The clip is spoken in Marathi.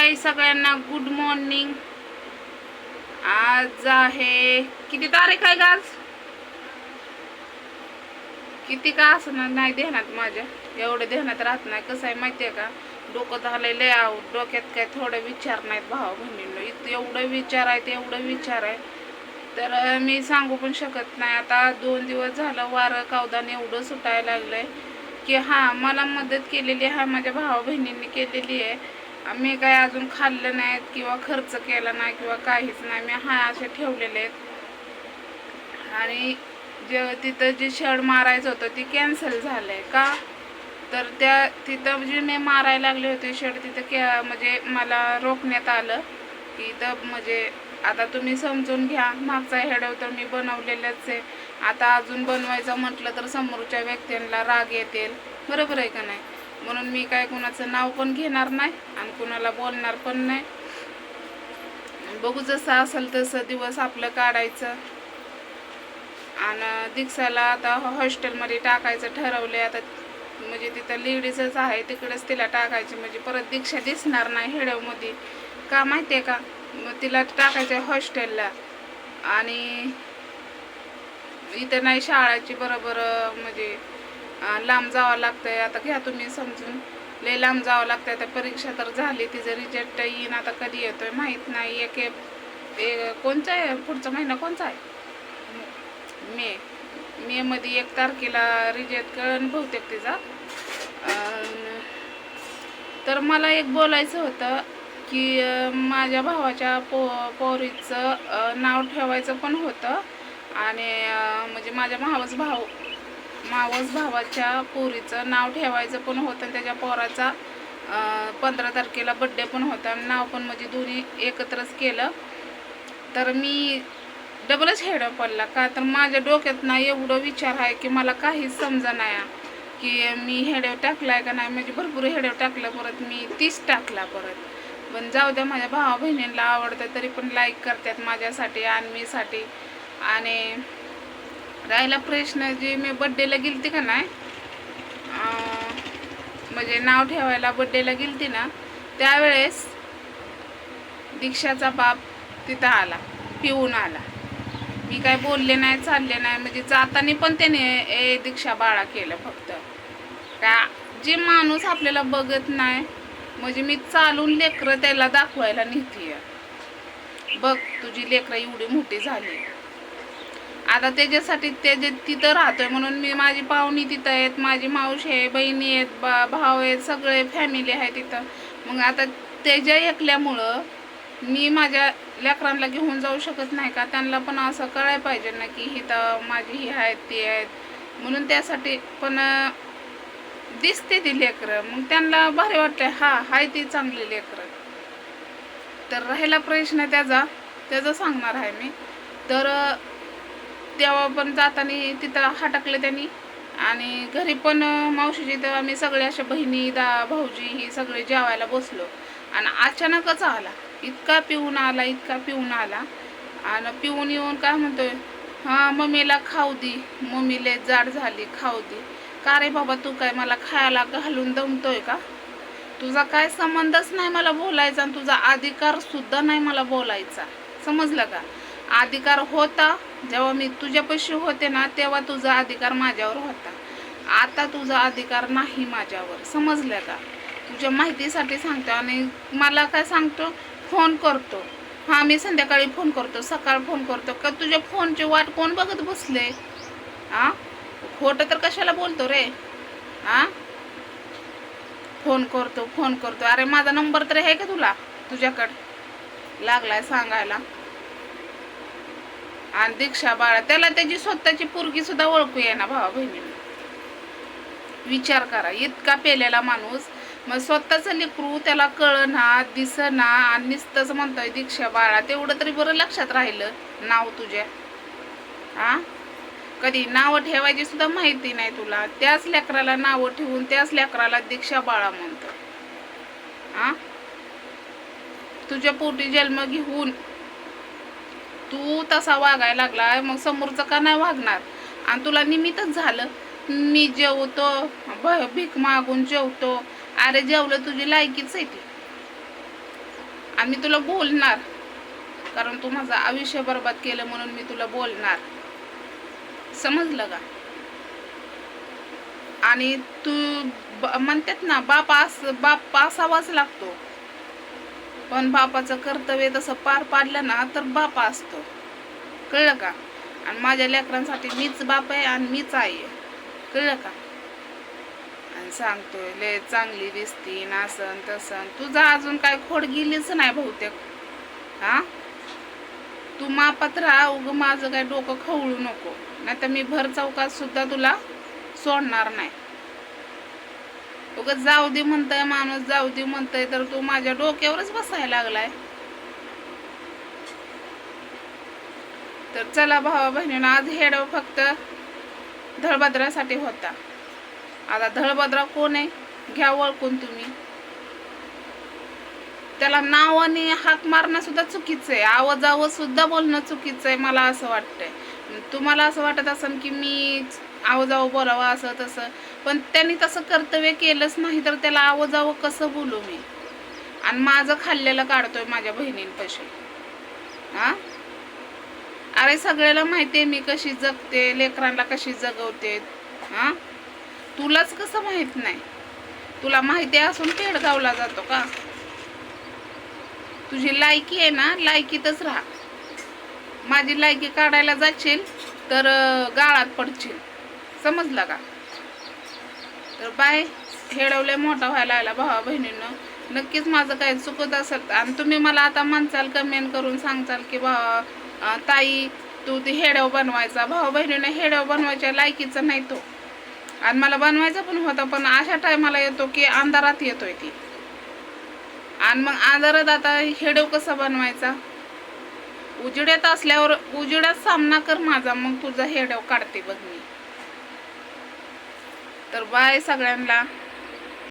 हाय सगळ्यांना, गुड मॉर्निंग. आज आहे किती तारीख आहे आज? किती का असणार नाही ध्यानात माझ्या, एवढं ध्यानात राहत नाही. कसं आहे माहितीये का, डोकं झालंय लय आऊट. डोक्यात काय थोडं विचार नाहीत भावा बहिणींनो. एवढं विचार आहे, एवढं विचार आहे तर मी सांगू पण शकत नाही. आता 2 दिवस झालं वारं कावदान एवढं सुटायला लागलंय की मला मदत केलेली आहे, माझ्या भावा बहिणींनी केलेली आहे. मी काय अजून खाल्लं नाहीत किंवा खर्च केला नाही किंवा काहीच नाही. मी असे ठेवलेले आहेत. आणि तिथं जे शेड मारायचं होतं ते कॅन्सल झालंय का, तर तिथं जे मी मारायला लागले होते शेड, तिथं म्हणजे मला रोखण्यात आलं की इथं म्हणजे आता तुम्ही समजून घ्या. मागचा हेडव तर मी बनवलेलाच आहे. आता अजून बनवायचं म्हटलं तर समोरच्या व्यक्तींना राग येतील, बरोबर आहे का नाही. म्हणून मी काय कुणाचं नाव पण घेणार नाही आणि कुणाला बोलणार पण नाही. बघू जसं असेल तसं दिवस आपलं काढायचं. आणि दीक्षाला आता हॉस्टेलमध्ये टाकायचं ठरवले. आता म्हणजे तिथं लेडीजच आहे, तिकडेच तिला टाकायची. म्हणजे परत दीक्षा दिसणार नाही हेडवमध्ये, का माहिती आहे का. मग तिला टाकायचं आहे हॉस्टेलला. आणि इथं नाही शाळाची बरोबर, म्हणजे लांब जावं लागतंय. आता घ्या तुम्ही समजून, लय लांब जावं लागतंय. आता परीक्षा तर झाली, तिचं रिजल्ट येईन. आता कधी येतोय माहीत नाही. कोणचा आहे पुढचा महिना, कोणचा आहे? मे मध्ये 1 तारखेला रिजल्ट कळण बहुतेक तिचा. तर मला एक बोलायचं होतं की माझ्या भावाच्या पोरीचं नाव ठेवायचं पण होतं. आणि म्हणजे माझ्या मावस भावाच्या पोरीचं नाव ठेवायचं पण होतं. त्याच्या पोराचा 15 तारखेला बड्डे पण होता. नाव पण म्हणजे दोन्ही एकत्रच केलं. तर मी डबलच हेड पडला का, तर माझ्या डोक्यात ना एवढं विचार आहे की मला काहीच समजा नाही की मी हेडव टाकलाय का नाही. म्हणजे भरपूर हेडव टाकलं, परत मी 30 टाकला परत. पण जाऊ द्या, माझ्या भावा बहिणींना आवडतं तरी पण लाईक करतात माझ्यासाठी आणि मीसाठी. आणि राहिला प्रश्न, जे मी बड्डेला गेलते का नाही, म्हणजे नाव ठेवायला बड्डेला गेलते ना, त्यावेळेस दीक्षाचा बाप तिथं आला, पिऊन आला. मी काय बोलले नाही, चालले नाही. म्हणजे जाताना पण त्याने दीक्षा बाळा केलं फक्त. का जे माणूस आपल्याला बघत नाही, म्हणजे मी चालून लेकरं त्याला दाखवायला नेतीय. बघ तुझी लेकरं एवढी मोठी झाली. आता त्याच्यासाठी तिथं राहतोय म्हणून मी, माझी पाहुणी तिथं आहेत, माझी मावशी आहे, बहिणी आहेत, भाव आहेत, सगळे फॅमिली आहे तिथं. मग आता त्याच्या एकल्यामुळं मी माझ्या लेकरांना घेऊन जाऊ शकत नाही का. त्यांना पण असं कळायला पाहिजे ना की ही तर माझी ही आहेत ती आहेत. म्हणून त्यासाठी पण दिसते ती लेकरं, मग त्यांना भारी वाटतंय, हाय ती चांगली लेकरं. तर राहिला प्रश्न त्याचा सांगणार आहे मी. तर तेव्हा पण जाताना तिथं टाकलं त्यांनी. आणि घरी पण मावशीची, तर आम्ही सगळे अशा बहिणी भाऊजी ही सगळे जेवायला बसलो. आणि अचानकच आला, इतका पिऊन आला. आणि पिऊन येऊन काय म्हणतोय, मम्मीला खाऊ दे, मम्मीला जाड झाली, खाऊ दे. का रे बाबा, तू काय मला खायला घालून दमतोय का? तुझा काय संबंधच नाही मला बोलायचा, आणि तुझा अधिकार सुद्धा नाही मला बोलायचा, समजलं का. अधिकार होता जेव्हा मी तुझ्यापाशी होते ना, तेव्हा तुझा अधिकार माझ्यावर होता. आता तुझा अधिकार नाही माझ्यावर, समजलं का. तुझ्या माहितीसाठी सांगतो. आणि मला काय सांगतो, फोन करतो. मी संध्याकाळी फोन करतो, सकाळ फोन करतो. का तुझ्या फोनची वाट कोण बघत बसले? खोटं तर कशाला बोलतो रे. फोन करतो. अरे माझा नंबर तरी आहे का तुझ्याकडे लागलाय सांगायला. आणि दीक्षा बाळा, त्याला त्याची स्वतःची पोरगी सुद्धा ओळखू ये ना भावा बहिणीला. विचार करा, इतका पेलेला माणूस. मग स्वतःचं लेकरू त्याला कळना, दिसना, आणि नुसतंच म्हणतोय दीक्षा बाळा. तेवढं तरी बरं लक्षात राहिलं नाव तुझ्या. कधी नावं ठेवायची सुद्धा माहिती नाही तुला. त्याच लेकराला नावं ठेवून त्याच लेकराला दीक्षा बाळा म्हणतो. तुझ्या पोटी जन्म घेऊन तू तसा वागायला लागलाय, मग समोरचं का नाही वागणार. आणि तुला निमित्तच झालं, मी जेवतो, भीक मागून जेवतो. अरे जेवलं, तुझी लायकीच आहे ती. आणि मी तुला बोलणार, कारण तू माझं आयुष्य बरबाद केलं म्हणून मी तुला बोलणार. समजलं का? आणि तू म्हणतात ना बाप असावाच लागतो, पण बापाचं कर्तव्य तसं पार पाडलं ना तर बाप असतो. कळलं का? आणि माझ्या लेकरांसाठी मीच बाप आहे आणि मीच आई आहे. कळलं का? आणि सांगतोय लय चांगली दिसती नासन तसन. तुझा अजून काय खोड गेलीच नाही बहुतेक. हा, तू मापात राहा, उग माझं काय डोकं खवळू नको, नाही तर मी भर चौकात सुद्धा तुला सोडणार नाही. उगाच जाऊ दे म्हणतंय माणूस, जाऊ दे म्हणतंय, तर तू माझ्या डोक्यावरच बसायला लागलाय. तर चला भावा बहिणीनं, आज हेड फक्त धळभद्रासाठी होता. आता धळभद्रा कोण आहे घ्या ओळखून तुम्ही. त्याला नावाने हाक मारणं सुद्धा चुकीचं आहे, आवाजावं सुद्धा बोलणं चुकीचं आहे. मला असं वाटतंय, तुम्हाला असं वाटत असेल की मी आवाजावं बोलावं असं तसं, पण त्यांनी तसं कर्तव्य केलंच नाही तर त्याला आवाजावं कसं बोलू मी? आणि माझं खाल्लेलं काढतोय माझ्या बहिणींपाशी. हा, अरे सगळ्याला माहिती आहे मी कशी जगते, लेकरांना कशी जगवते. हा, तुलाच कसं माहित नाही? तुला माहिती असून पेडगावला जातो का? तुझी लायकी आहे ना, लायकीतच राहा. माझी लायकी काढायला जाशील तर गाळात पडशील. समजलं का? तर बाय. हेडवले मोठा व्हायला लागला भावा बहिणींनो. नक्कीच माझं काही चुकत असेल आणि तुम्ही मला आता म्हणचाल, कमेंट करून सांगचाल की भावा ताई तू ती हेडव बनवायचा. भावा बहिणीनं हेडव बनवायच्या लायकीचं नाही तो, आणि मला बनवायचा पण होता, पण अशा टायमाला येतो की अंधारात येतोय ती. आणि मग अंधारात आता हेडव कसा बनवायचा? उजेड्यात असल्यावर उजेड्यात सामना कर माझा, मग तुझा हेडव काढते बघ मी. तर बाय सगळ्यांना.